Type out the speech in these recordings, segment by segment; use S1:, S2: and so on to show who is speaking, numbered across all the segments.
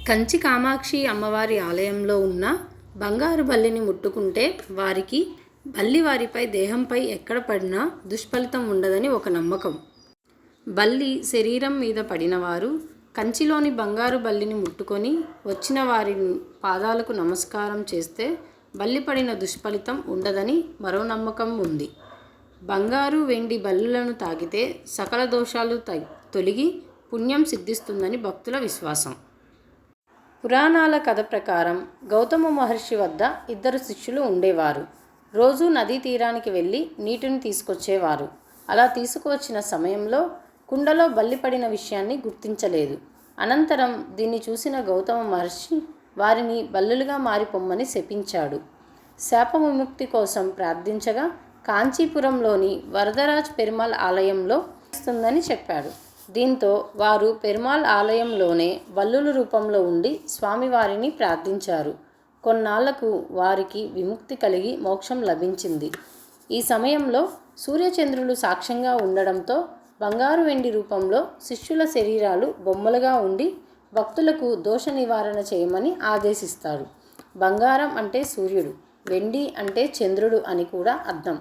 S1: కంచి కామాక్షి అమ్మవారి ఆలయంలో ఉన్న బంగారు బల్లిని ముట్టుకుంటే వారికి బల్లి వారిపై దేహంపై ఎక్కడ పడినా దుష్ఫలితం ఉండదని ఒక నమ్మకం. బల్లి శరీరం మీద పడినవారు కంచిలోని బంగారు బల్లిని ముట్టుకొని వచ్చిన వారి పాదాలకు నమస్కారం చేస్తే బల్లి పడిన దుష్ఫలితం ఉండదని మరో నమ్మకం ఉంది. బంగారు వెండి బల్లులను తాకితే సకల దోషాలు తొలగి పుణ్యం సిద్ధిస్తుందని భక్తుల విశ్వాసం. పురాణాల కథ ప్రకారం గౌతమ మహర్షి వద్ద ఇద్దరు శిష్యులు ఉండేవారు. రోజు నదీ తీరానికి వెళ్ళి నీటిని తీసుకొచ్చేవారు. అలా తీసుకువచ్చిన సమయంలో కుండలో బల్లి పడిన విషయాన్ని గుర్తించలేదు. అనంతరం దీన్ని చూసిన గౌతమ మహర్షి వారిని బల్లులుగా మారిపోమ్మని శపించాడు. శాప విముక్తి కోసం ప్రార్థించగా కాంచీపురంలోని వరదరాజ్ పెరుమాళ్ ఆలయంలో ఇస్తుందని చెప్పాడు. దీంతో వారు పెరుమాళ్ ఆలయంలోనే బల్లుల రూపంలో ఉండి స్వామివారిని ప్రార్థించారు. కొన్నాళ్లకు వారికి విముక్తి కలిగి మోక్షం లభించింది. ఈ సమయంలో సూర్యచంద్రులు సాక్ష్యంగా ఉండడంతో బంగారు వెండి రూపంలో శిష్యుల శరీరాలు బొమ్మలుగా ఉండి భక్తులకు దోష నివారణ చేయమని ఆదేశిస్తారు. బంగారం అంటే సూర్యుడు, వెండి అంటే చంద్రుడు అని కూడా అర్థం.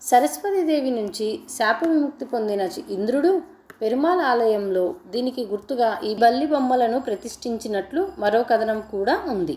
S1: సరస్వతీదేవి నుంచి శాప విముక్తి పొందిన ఇంద్రుడు పెరుమాళ్ ఆలయంలో దీనికి గుర్తుగా ఈ బల్లి బొమ్మలను ప్రతిష్ఠించినట్లు మరో కథనం కూడా ఉంది.